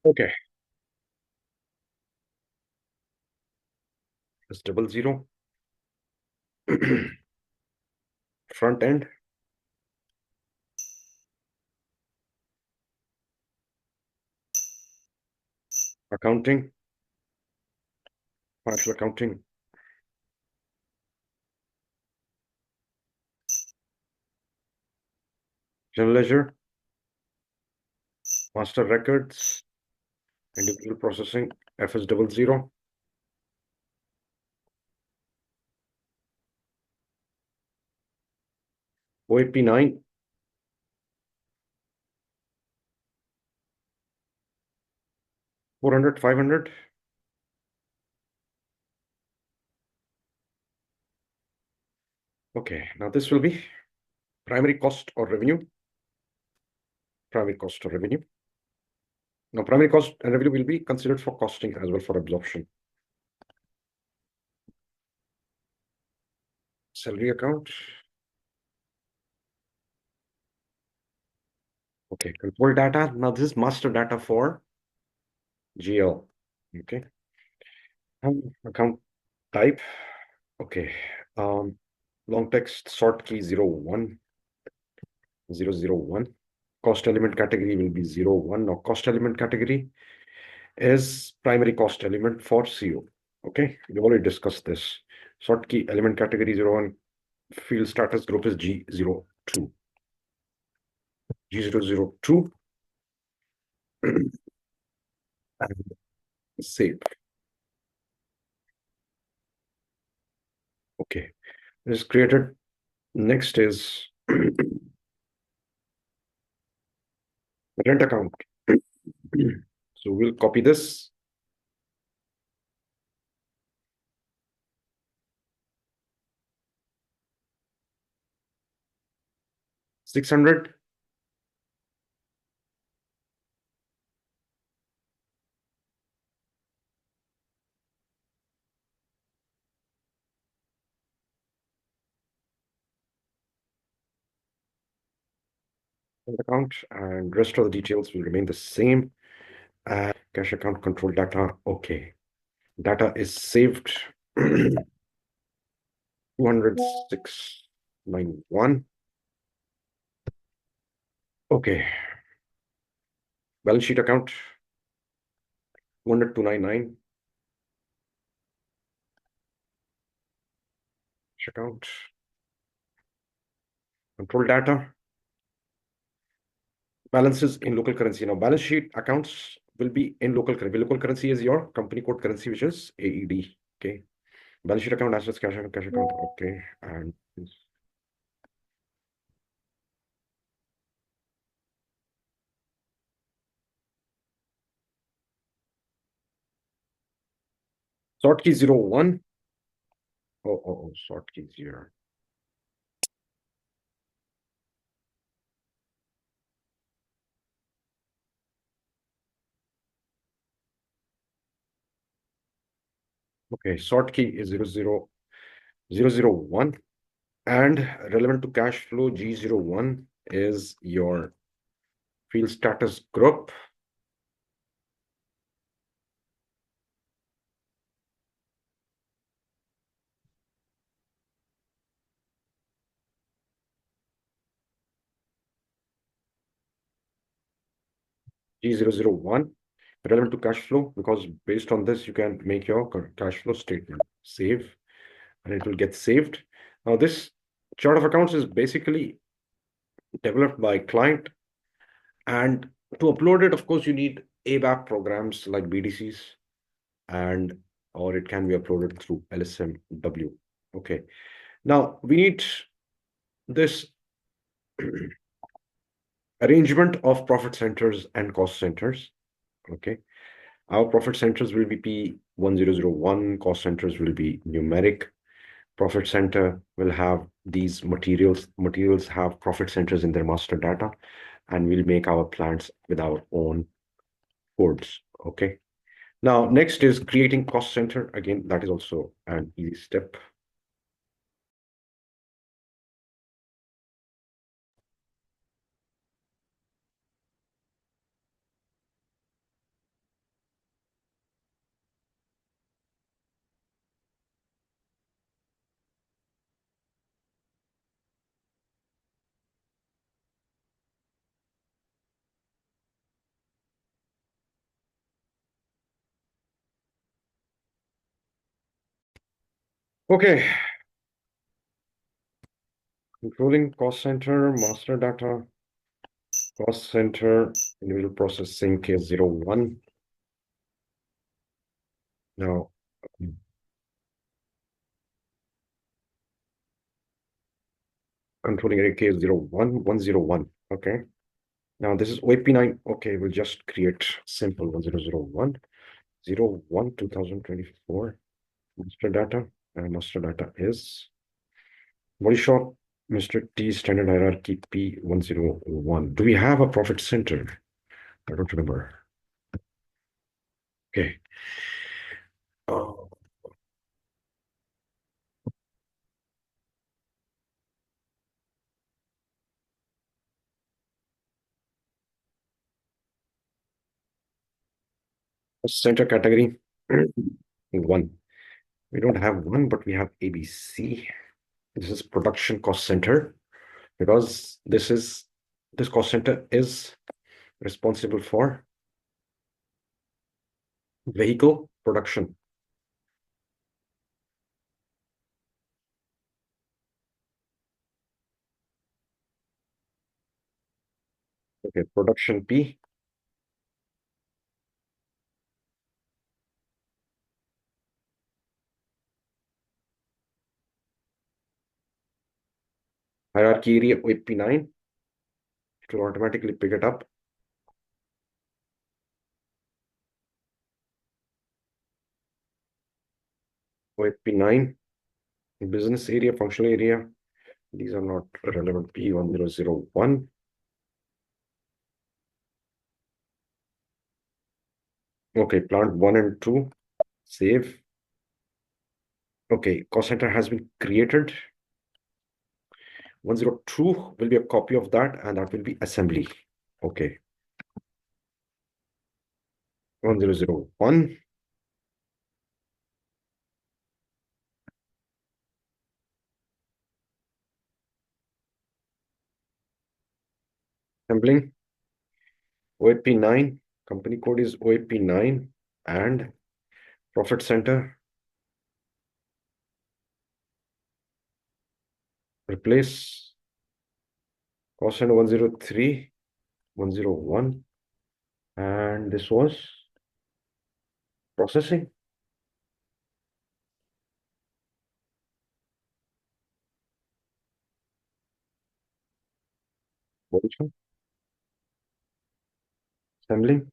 Okay, it's 00. Front end, accounting, financial accounting, general ledger, master records, individual processing, FS 00, OAP 9, 400, 500. Okay, now this will be primary cost or revenue. Primary cost or revenue. Now, primary cost and revenue will be considered for costing as well for absorption. Salary account. Okay, control data. Now, this is master data for GL. Okay. Account type. Okay. Long text sort key 01, 001. Cost element category will be 01. Now, cost element category is primary cost element for CO. Okay, we've already discussed this. Sort key element category 01. Field status group is G02. G002 and save. Okay, this is created. Next is rent account. So we'll copy this. $600. Account, and rest of the details will remain the same. Cash account control data. Okay, data is saved. 20691. Okay, balance sheet account 20299. Account control data. Balances in local currency. Now, balance sheet accounts will be in local currency. Local currency is your company code currency, which is AED. Okay. Balance sheet account, assets, cash account, cash account. Okay. And sort key 01. Sort key 0. Okay. Sort key is 00001. And relevant to cash flow, G01 is your field status group. G001, relevant to cash flow, because based on this, you can make your cash flow statement. Save, and it will get saved. Now, this chart of accounts is basically developed by client, and to upload it, of course, you need ABAP programs like BDCs, and or it can be uploaded through LSMW. Okay. Now, we need this arrangement of profit centers and cost centers. Okay. Our profit centers will be P1001, cost centers will be numeric. Profit center will have these materials. Materials have profit centers in their master data, and we'll make our plants with our own codes. Okay. Now, next is creating cost center. Again, that is also an easy step. Okay, controlling cost center, master data, cost center, individual processing case 01. Now, controlling area case 01, 101. Okay. Now this is OAP9. Okay, we'll just create simple 1001, 01 2024 master data. And master data is body shop, Mr. T standard hierarchy P101. Do we have a profit center? I don't remember. Okay. Uh, Center category one. We don't have one, but we have ABC. This is production cost center because this cost center is responsible for vehicle production. Okay, production P. Hierarchy area OAP9. It will automatically pick it up. OAP9. Business area, functional area. These are not relevant. P1001. Okay, plant 1 and 2. Save. Okay, cost center has been created. 102 will be a copy of that, and that will be assembly. Okay. 1001. Assembling. OAP9. Company code is OAP9. And profit center. Replace. Cost center 103. 101. And this was processing. Body shop. Assembling.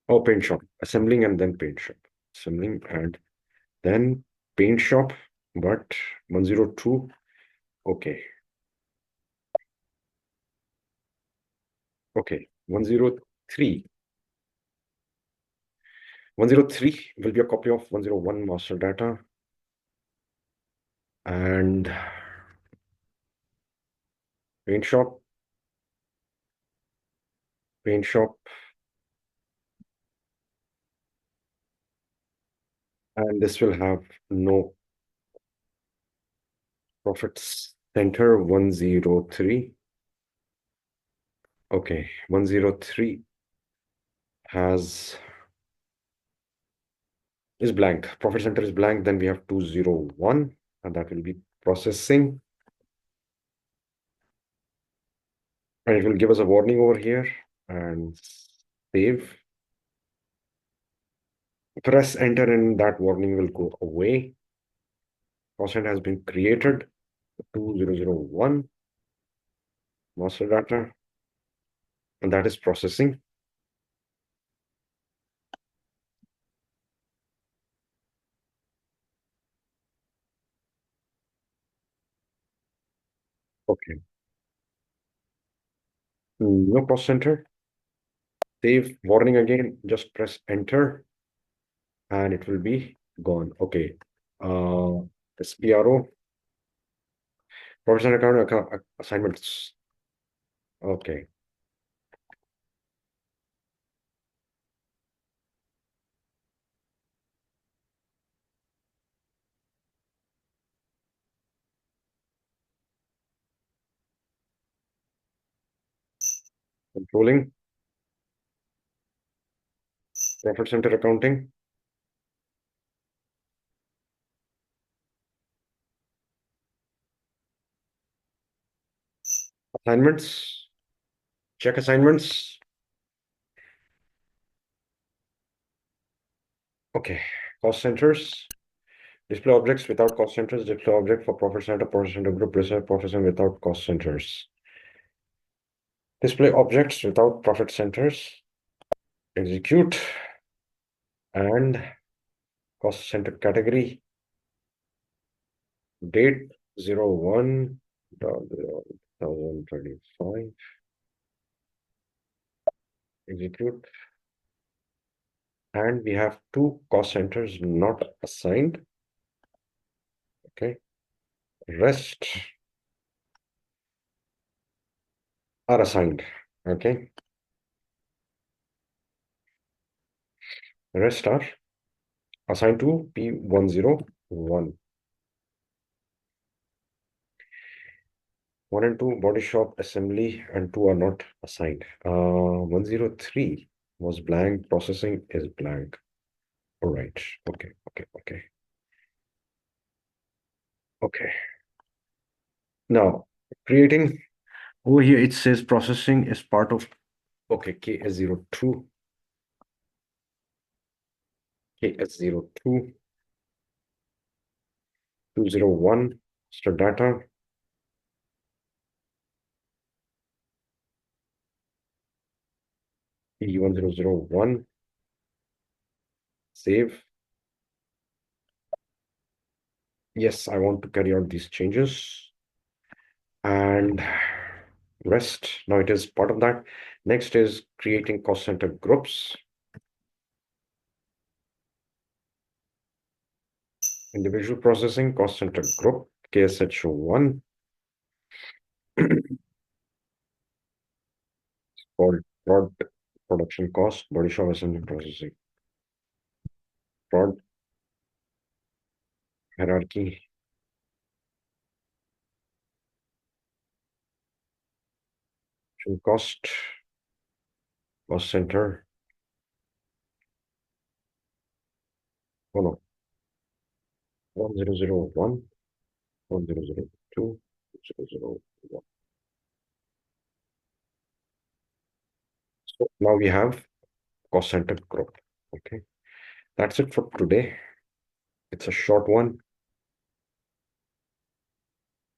Oh, paint shop. Assembling and then paint shop. Assembling and then paint shop. But 102. Okay. Okay. 103. 103 will be a copy of 101 master data. And paint shop. Paint shop. And this will have no profits. Center 103. Okay. 103 has is blank. Profit center is blank. Then we have 201, and that will be processing. And it will give us a warning over here and save. Press enter and that warning will go away. Constant has been created. 2001 master data, and that is processing. Okay. No cost center. Save warning again. Just press enter and it will be gone. Okay. SPRO. Professional account assignments. Okay. Controlling. Profit center accounting. Assignments, check assignments. Okay, cost centers. Display objects without cost centers, display object for profit center group, display profit center without cost centers. Display objects without profit centers, execute, and cost center category, date 01/2025, execute, and we have two cost centers not assigned. Okay, rest are assigned. Okay, rest are assigned to P101. 1 and 2 body shop assembly and 2 are not assigned. 103 was blank, processing is blank. All right. Okay. Now, creating over here, it says processing is part of, okay, KS02, KS02, 201, start data, P1001, save. Yes, I want to carry out these changes. And rest, now it is part of that. Next is creating cost center groups. Individual processing, cost center group, KSH1. Called prod production cost, body shop assembly processing. Prod hierarchy. Cost center. Oh no. 1001, 1002, 001. So now we have cost center group. Okay. That's it for today. It's a short one.